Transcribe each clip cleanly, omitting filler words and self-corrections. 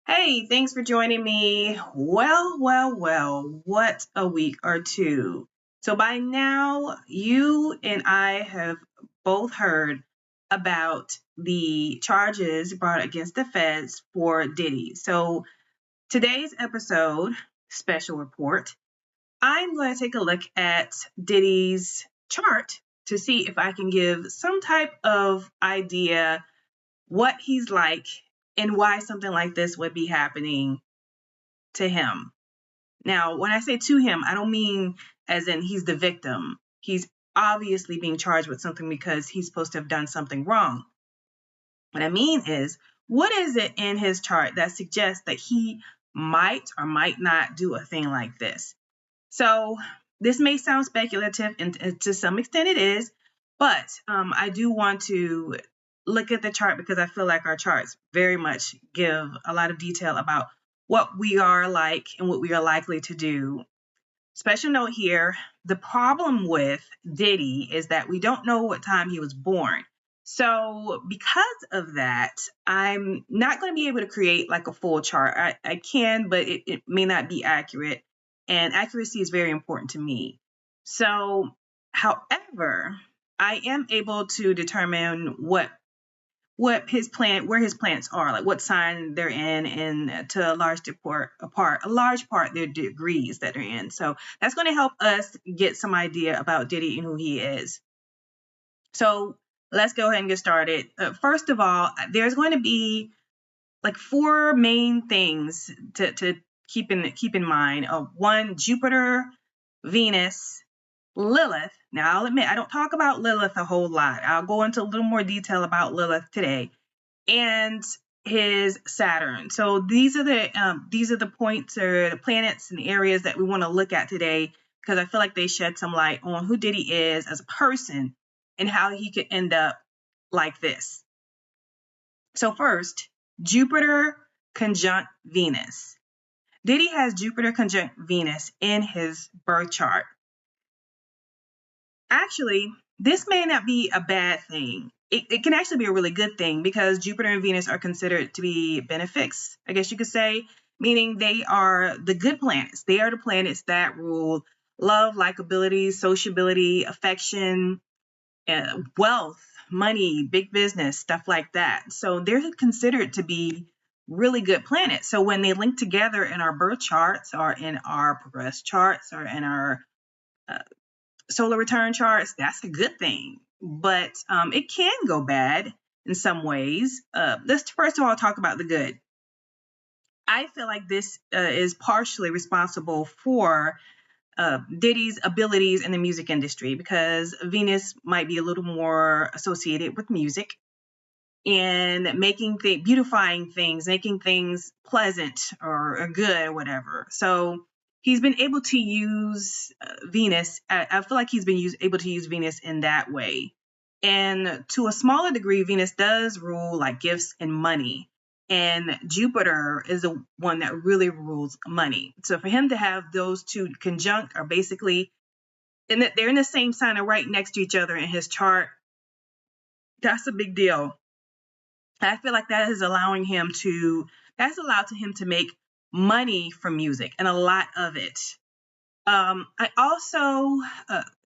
Hey, thanks for joining me. Well, what a week or two. So by now, you and I have both heard about the charges brought against the feds for Diddy. So today's episode, special report, I'm going to take a look at Diddy's chart to see if I can give some type of idea what he's like and why something like this would be happening to him. Now, when I say to him, I don't mean as in he's the victim. He's obviously being charged with something because he's supposed to have done something wrong. What I mean is, what is it in his chart that suggests that he might or might not do a thing like this? So, this may sound speculative, and to some extent it is, but I do want to look at the chart because I feel like our charts very much give a lot of detail about what we are like and what we are likely to do. Special note here, the problem with Diddy is that we don't know what time he was born. So, because of that, I'm not going to be able to create like a full chart. I can, but it may not be accurate. And accuracy is very important to me. So, however, I am able to determine what his plant where his plants are, like what sign they're in, and to a large part their degrees that they're in. So that's going to help us get some idea about Diddy and who he is. So let's go ahead and get started. First of all, there's going to be like four main things to keep in mind. One, Jupiter, Venus, Lilith. Now, I'll admit I don't talk about Lilith a whole lot. I'll go into a little more detail about Lilith today, and his Saturn. So these are the points or the planets and areas that we want to look at today because I feel like they shed some light on who Diddy is as a person and how he could end up like this. So first, Jupiter conjunct Venus. Diddy has Jupiter conjunct Venus in his birth chart. Actually, this may not be a bad thing. It can actually be a really good thing because Jupiter and Venus are considered to be benefics, I guess you could say, meaning they are the good planets. They are the planets that rule love, likability, sociability, affection, wealth, money, big business, stuff like that. So they're considered to be really good planets. So when they link together in our birth charts or in our progress charts or in our uh, solar return charts, that's a good thing. But it can go bad in some ways. Let's first of all talk about the good. I feel like this is partially responsible for Diddy's abilities in the music industry because Venus might be a little more associated with music and beautifying things, making things pleasant or good or whatever. So he's been able to use Venus. I feel like he's been able to use Venus in that way. And to a smaller degree, Venus does rule like gifts and money. And Jupiter is the one that really rules money. So for him to have those two conjunct are basically, and that they're in the same sign or right next to each other in his chart, that's a big deal. I feel like that's allowed him to make money from music and a lot of it. I also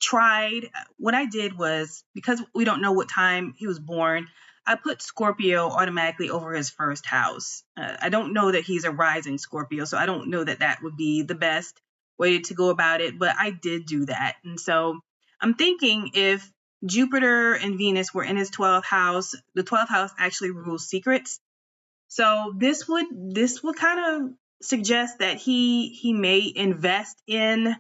tried, what I did was, because we don't know what time he was born, I put Scorpio automatically over his first house. I don't know that he's a rising Scorpio, so I don't know that that would be the best way to go about it, but I did do that. And so I'm thinking if Jupiter and Venus were in his 12th house, the 12th house actually rules secrets. So this would kind of suggest that he may invest in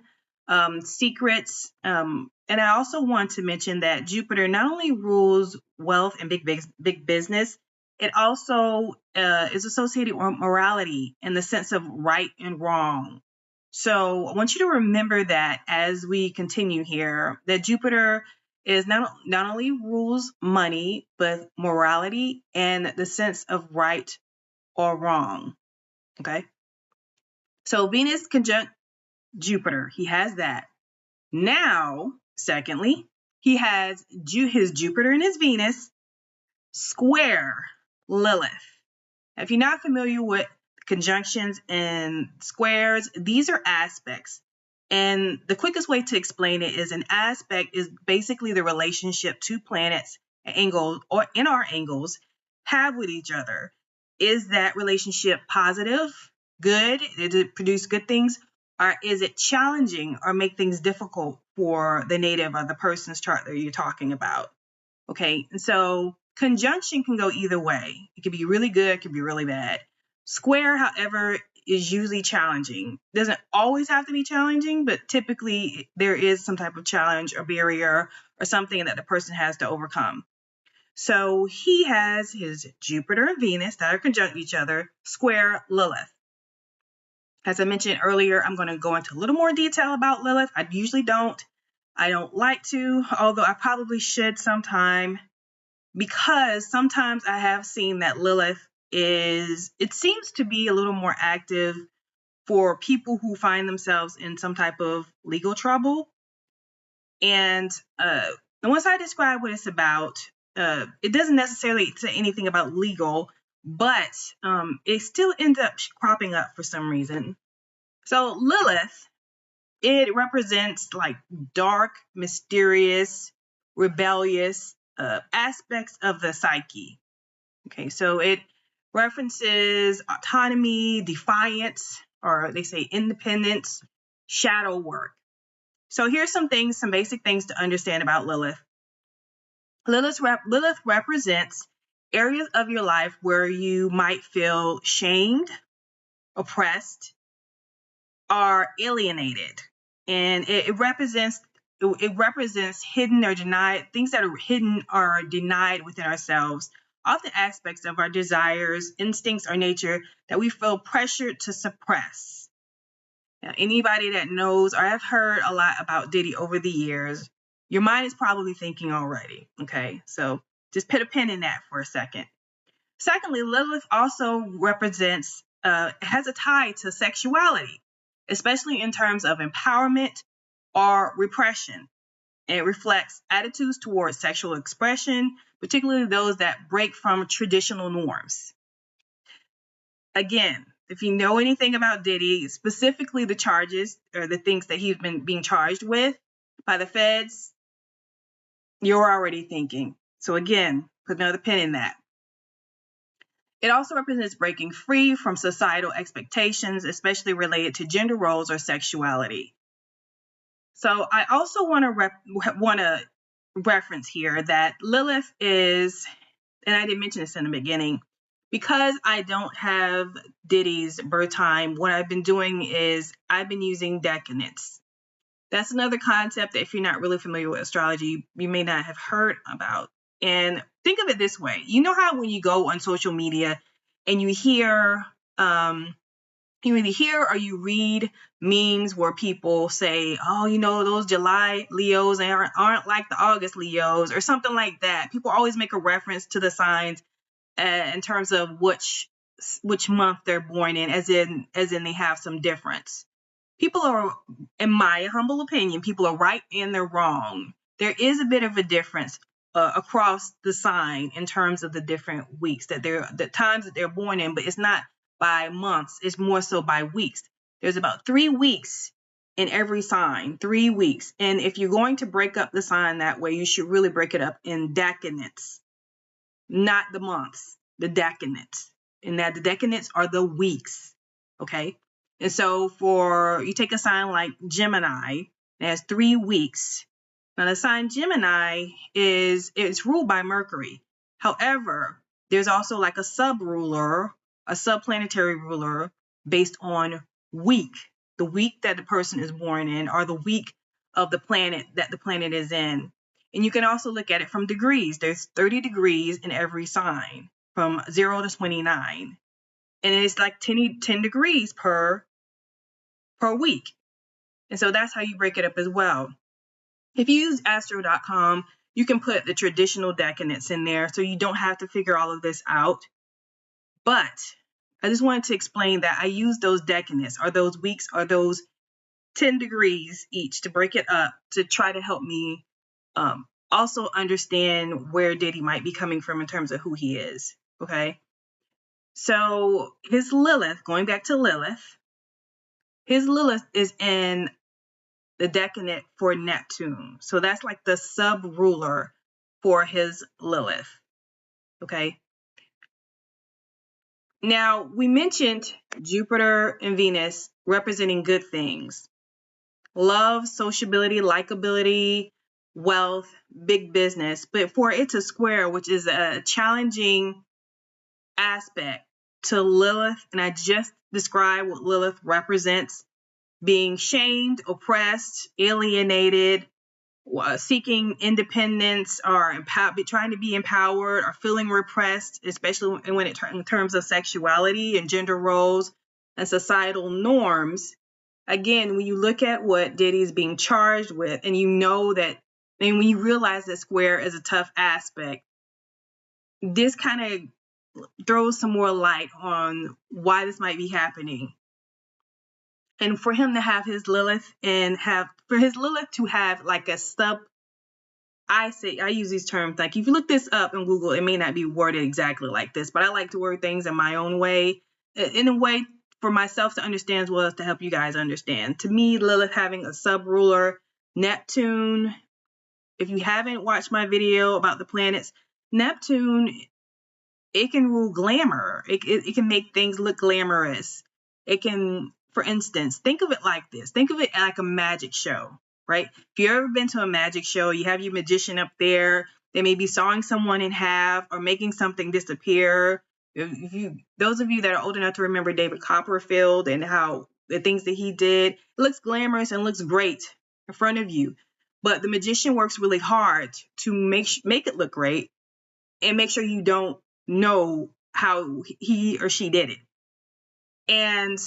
secrets. And I also want to mention that Jupiter not only rules wealth and big business, it also is associated with morality in the sense of right and wrong. So I want you to remember that as we continue here, that Jupiter is not only rules money, but morality and the sense of right or wrong. Okay. So Venus conjunct Jupiter, he has that. Now, secondly, he has his Jupiter and his Venus square Lilith. If you're not familiar with conjunctions, and squares. These are aspects. And the quickest way to explain it is an aspect is basically the relationship two planets, angles, or in our angles, have with each other. Is that relationship positive, good? Did it produce good things? Or is it challenging or make things difficult for the native or the person's chart that you're talking about? Okay, and so conjunction can go either way. It could be really good, it could be really bad. Square, however, is usually challenging. Doesn't always have to be challenging, but typically there is some type of challenge or barrier or something that the person has to overcome. So he has his Jupiter and Venus that are conjunct each other, square Lilith. As I mentioned earlier, I'm going to go into a little more detail about Lilith. I usually don't. I don't like to, although I probably should sometime, because sometimes I have seen that Lilith it seems to be a little more active for people who find themselves in some type of legal trouble. And once I describe what it's about, it doesn't necessarily say anything about legal, but it still ends up cropping up for some reason. So Lilith, it represents like dark, mysterious, rebellious aspects of the psyche. Okay, so it references autonomy, defiance, or they say independence, shadow work. So here's some basic things to understand about Lilith. Lilith represents areas of your life where you might feel shamed, oppressed, or alienated. And it represents hidden or denied things that are hidden or denied within ourselves, often aspects of our desires, instincts, or nature that we feel pressured to suppress. Now, anybody that knows or have heard a lot about Diddy over the years, your mind is probably thinking already. Okay, so just put a pin in that for a second. Secondly, Lilith also represents, has a tie to sexuality, especially in terms of empowerment or repression. And it reflects attitudes towards sexual expression, particularly those that break from traditional norms. Again, if you know anything about Diddy, specifically the charges or the things that he's been being charged with by the feds, you're already thinking. So again, put another pin in that. It also represents breaking free from societal expectations, especially related to gender roles or sexuality. So I also want to reference here that Lilith is, and I didn't mention this in the beginning, because I don't have Diddy's birth time, what I've been doing is I've been using decadence. That's another concept that if you're not really familiar with astrology, you may not have heard about. And think of it this way. You know how when you go on social media and you hear, you either hear or you read memes where people say, oh, you know, those July Leos aren't like the August Leos or something like that. People always make a reference to the signs in terms of which month they're born in, as in they have some difference. People are, in my humble opinion, people are right and they're wrong. There is a bit of a difference across the sign in terms of the different weeks the times that they're born in, but it's not by months, it's more so by weeks. There's about 3 weeks in every sign, 3 weeks. And if you're going to break up the sign that way, you should really break it up in decadence, not the months, the decadence. And that the decadence are the weeks, okay? And so you take a sign like Gemini, it has 3 weeks. Now the sign Gemini it's ruled by Mercury. However, there's also like a sub-ruler, a subplanetary ruler based on week, the week that the person is born in, or the week of the planet that the planet is in. And you can also look at it from degrees. There's 30 degrees in every sign, from 0 to 29. And it's like 10 degrees per week. And so that's how you break it up as well. If you use astro.com, you can put the traditional decadence in there so you don't have to figure all of this out. But I just wanted to explain that I use those decadence, or those weeks, or those 10 degrees each, to break it up to try to help me also understand where Diddy might be coming from in terms of who he is. Okay. So his Lilith, going back to Lilith, his Lilith is in the decadent for Neptune. So that's like the sub-ruler for his Lilith. Okay. Now, we mentioned Jupiter and Venus representing good things. Love, sociability, likability, wealth, big business. But for it to square, which is a challenging aspect to Lilith, and I just described what Lilith represents: being shamed, oppressed, alienated, seeking independence, or trying to be empowered, or feeling repressed, especially when in terms of sexuality and gender roles and societal norms. Again, when you look at what Diddy is being charged with, and you know that, and when you realize that square is a tough aspect, this kind of throws some more light on why this might be happening. And for him to have his Lilith for his Lilith to have like a I use these terms, like if you look this up in Google, it may not be worded exactly like this, but I like to word things in my own way, in a way for myself to understand as well as to help you guys understand. To me, Lilith having a sub-ruler, Neptune, if you haven't watched my video about the planets, Neptune, it can rule glamour. It can make things look glamorous. It can, for instance, think of it like this. Think of it like a magic show, right? If you've ever been to a magic show, you have your magician up there. They may be sawing someone in half or making something disappear. Those of you that are old enough to remember David Copperfield and how the things that he did, it looks glamorous and looks great in front of you. But the magician works really hard to make it look great and make sure you don't know how he or she did it. And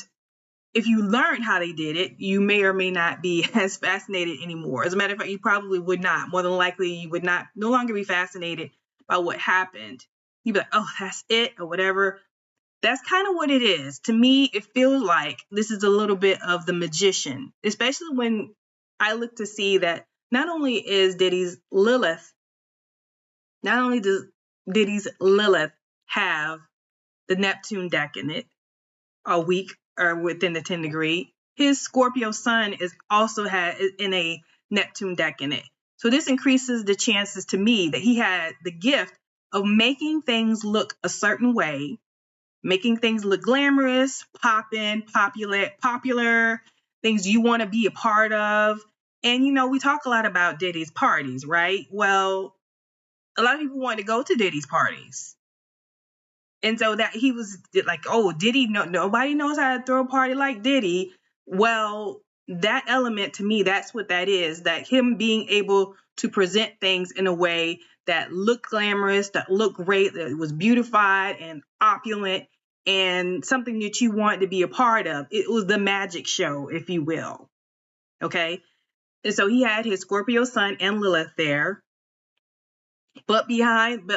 if you learned how they did it, you may or may not be as fascinated anymore. As a matter of fact, you probably would not. More than likely, you would no longer be fascinated by what happened. You'd be like, oh, that's it, or whatever. That's kind of what it is. To me, it feels like this is a little bit of the magician, especially when I look to see that not only is Diddy's Lilith, not only does Diddy's Lilith have the Neptune decadent, a week or within the 10 degree, his Scorpio sun is also in a Neptune decadent. So this increases the chances to me that he had the gift of making things look a certain way, making things look glamorous, poppin', popular, things you want to be a part of. And, we talk a lot about Diddy's parties, right? Well, a lot of people want to go to Diddy's parties. And so that he was like, oh, Diddy, nobody knows how to throw a party like Diddy. Well, that element to me, that's what that is, that him being able to present things in a way that looked glamorous, that looked great, that was beautified and opulent and something that you wanted to be a part of. It was the magic show, if you will. Okay. And so he had his Scorpio sun and Lilith there. But behind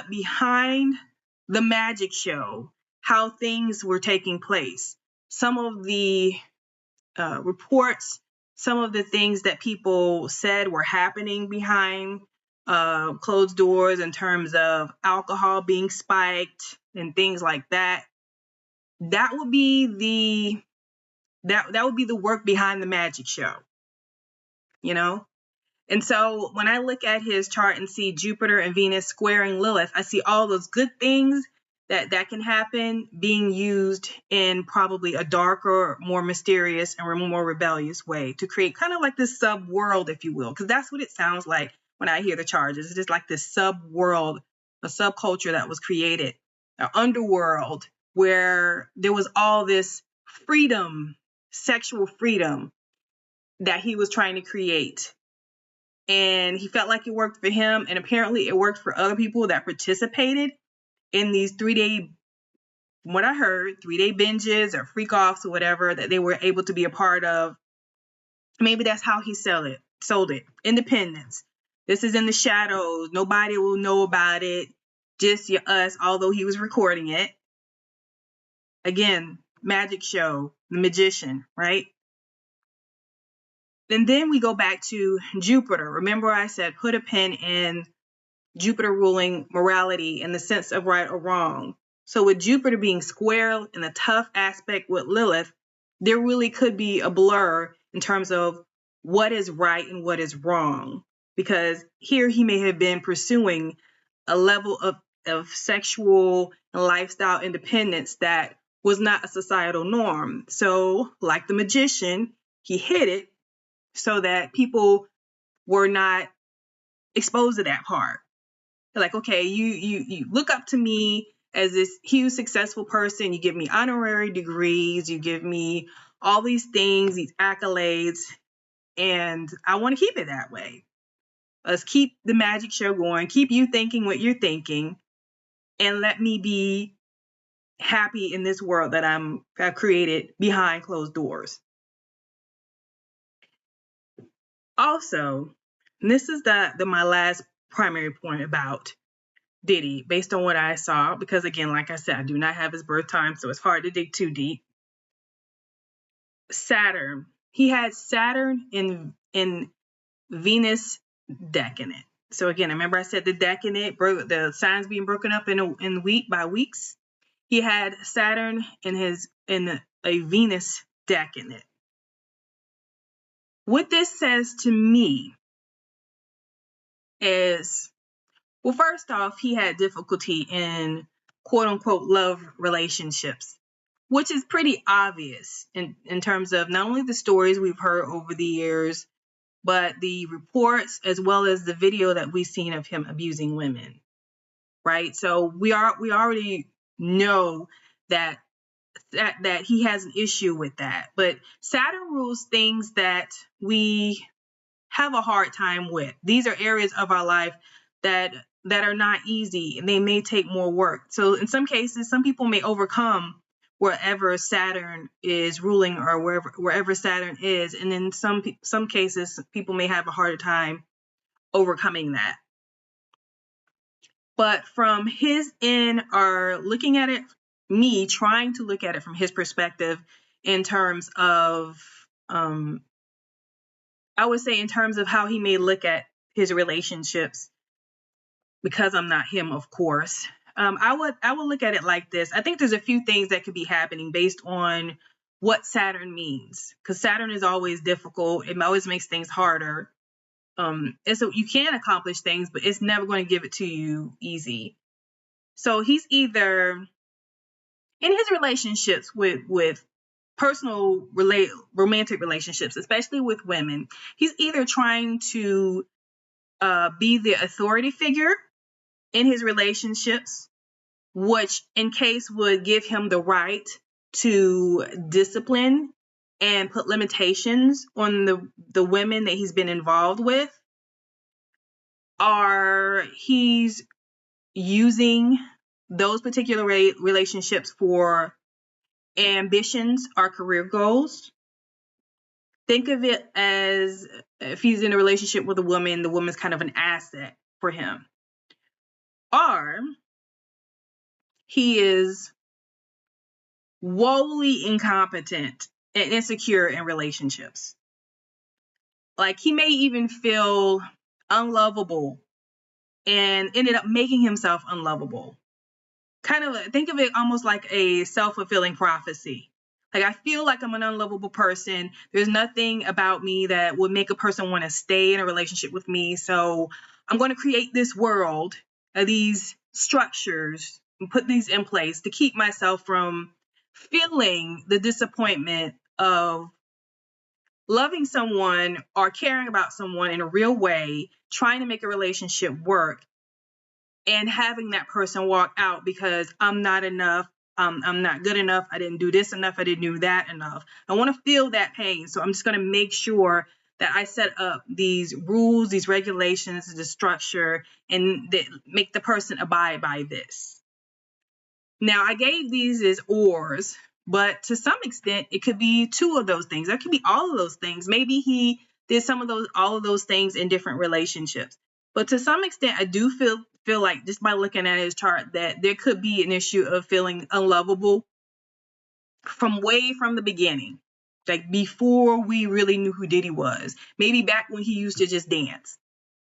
the magic show, how things were taking place, some of the reports, some of the things that people said were happening behind closed doors in terms of alcohol being spiked and things like that. That would be the work behind the magic show, And so when I look at his chart and see Jupiter and Venus squaring Lilith, I see all those good things that can happen being used in probably a darker, more mysterious, and more rebellious way to create kind of like this sub-world, if you will, because that's what it sounds like when I hear the charges. It's just like this sub-world, a subculture that was created, an underworld where there was all this freedom, sexual freedom that he was trying to create. And he felt like it worked for him, and apparently it worked for other people that participated in these 3-day, what I heard, 3-day binges or freak offs or whatever that they were able to be a part of. Maybe that's how he sold it. Independence. This is in the shadows. Nobody will know about it. Just us, although he was recording it. Again, magic show, the magician, right? And then we go back to Jupiter. Remember I said put a pin in Jupiter ruling morality in the sense of right or wrong. So with Jupiter being square in a tough aspect with Lilith, there really could be a blur in terms of what is right and what is wrong. Because here he may have been pursuing a level of sexual and lifestyle independence that was not a societal norm. So, like the magician, he hid it so that people were not exposed to that part. They're like, okay, you look up to me as this huge successful person. You give me honorary degrees. You give me all these things, these accolades, and I want to keep it that way. Let's keep the magic show going. Keep you thinking what you're thinking, and let me be happy in this world that I've created behind closed doors. Also, and this is my last primary point about Diddy, based on what I saw, because again, like I said, I do not have his birth time, so it's hard to dig too deep. Saturn. He had Saturn in Venus decadent. So again, remember I said the decadent, the signs being broken up in week by weeks. He had Saturn in a Venus decadent. What this says to me is, well, first off, he had difficulty in quote unquote love relationships, which is pretty obvious in terms of not only the stories we've heard over the years, but the reports as well as the video that we've seen of him abusing women, right? So we already know that he has an issue with that. But Saturn rules things that we have a hard time with. These are areas of our life that are not easy, and they may take more work. So in some cases, some people may overcome wherever Saturn is ruling or wherever Saturn is, and in some cases, people may have a harder time overcoming that. But from his end, or looking at it, me trying to look at it from his perspective in terms of, I would say in terms of how he may look at his relationships, because I'm not him, of course. I would look at it like this. I think there's a few things that could be happening based on what Saturn means, because Saturn is always difficult. It always makes things harder. And so you can accomplish things, but it's never going to give it to you easy. So he's either in his relationships with personal romantic relationships, especially with women, he's either trying to be the authority figure in his relationships, which in case would give him the right to discipline and put limitations on the women that he's been involved with, or he's using those particular relationships for ambitions or career goals. Think of it as if he's in a relationship with a woman, the woman's kind of an asset for him. Or he is woefully incompetent and insecure in relationships. Like he may even feel unlovable and ended up making himself unlovable. Kind of think of it almost like a self-fulfilling prophecy. Like, I feel like I'm an unlovable person. There's nothing about me that would make a person want to stay in a relationship with me. So I'm going to create this world, these structures, and put these in place to keep myself from feeling the disappointment of loving someone or caring about someone in a real way, trying to make a relationship work, and having that person walk out because I'm not enough, I'm not good enough, I didn't do this enough, I didn't do that enough. I want to feel that pain, so I'm just going to make sure that I set up these rules, these regulations, the structure, and that make the person abide by this. Now, I gave these as ors, but to some extent, it could be two of those things. It could be all of those things. Maybe he did all of those things in different relationships. But to some extent, I do feel like, just by looking at his chart, that there could be an issue of feeling unlovable from the beginning, like before we really knew who Diddy was. Maybe back when he used to just dance.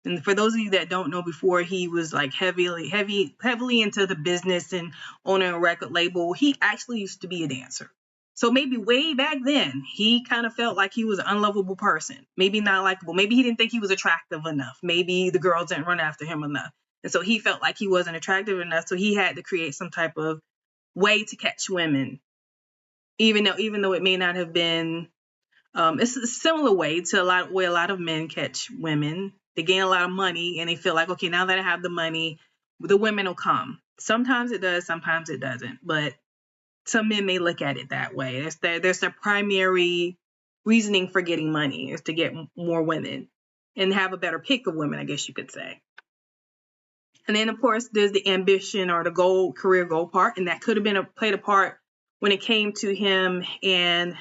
And for those of you that don't know, before he was like heavily into the business and owning a record label, he actually used to be a dancer. So maybe way back then, he kind of felt like he was an unlovable person. Maybe not likable. Maybe he didn't think he was attractive enough. Maybe the girls didn't run after him enough. And so he felt like he wasn't attractive enough. So he had to create some type of way to catch women, even though it may not have been. It's a similar way to a lot of men catch women. They gain a lot of money and they feel like, okay, now that I have the money, the women will come. Sometimes it does, sometimes it doesn't. But some men may look at it that way. There's their primary reasoning for getting money is to get more women and have a better pick of women, I guess you could say. And then, of course, there's the ambition or the career goal part, and that could have been played a part when it came to him and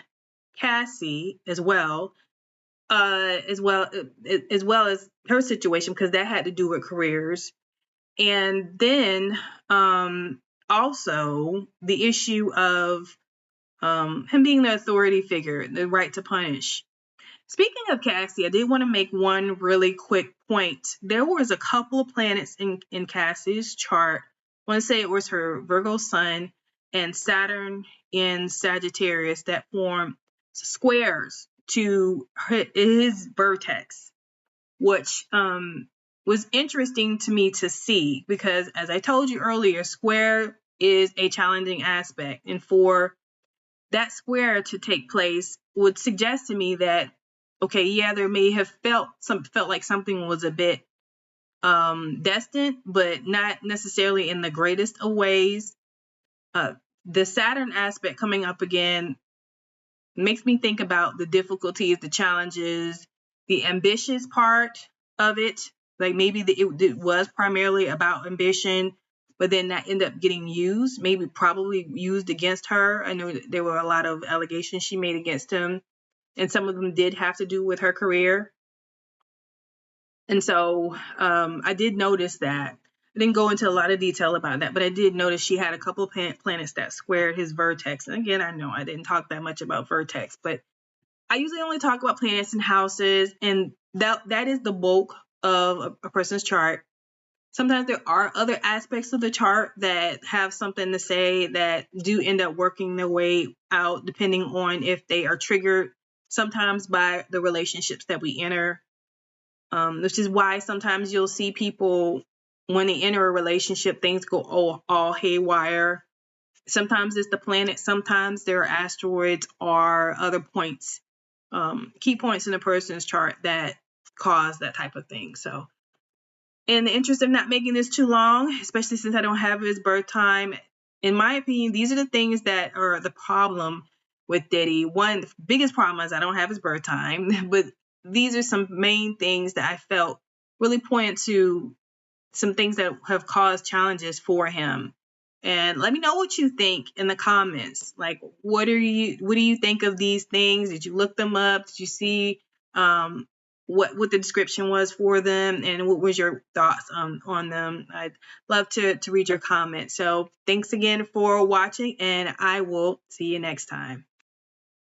Cassie as well as her situation, because that had to do with careers. And then also the issue of him being the authority figure, the right to punish. Speaking of Cassie, I did want to make one really quick point. There was a couple of planets in Cassie's chart. I want to say it was her Virgo sun and Saturn in Sagittarius that formed squares to his vertex, which was interesting to me to see because, as I told you earlier, square is a challenging aspect. And for that square to take place would suggest to me that, okay, yeah, there may have felt like something was a bit destined, but not necessarily in the greatest of ways. The Saturn aspect coming up again makes me think about the difficulties, the challenges, the ambitious part of it. Like maybe it was primarily about ambition, but then that ended up getting used, probably used against her. I know there were a lot of allegations she made against him, and some of them did have to do with her career. And so I did notice that. I didn't go into a lot of detail about that, but I did notice she had a couple of planets that squared his vertex. And again, I know I didn't talk that much about vertex, but I usually only talk about planets and houses, and that is the bulk of a person's chart. Sometimes there are other aspects of the chart that have something to say that do end up working their way out depending on if they are triggered sometimes by the relationships that we enter. Which is why sometimes you'll see people when they enter a relationship, things go all haywire. Sometimes it's the planet, sometimes there are asteroids or other points, key points in a person's chart that cause that type of thing. So in the interest of not making this too long, especially since I don't have his birth time, in my opinion, these are the things that are the problem with Diddy. One, the biggest problem is I don't have his birth time, but these are some main things that I felt really pointed to some things that have caused challenges for him. And let me know what you think in the comments. Like, what do you think of these things? Did you look them up? Did you see what the description was for them, and what was your thoughts on them? I'd love to read your comments. So thanks again for watching, and I will see you next time.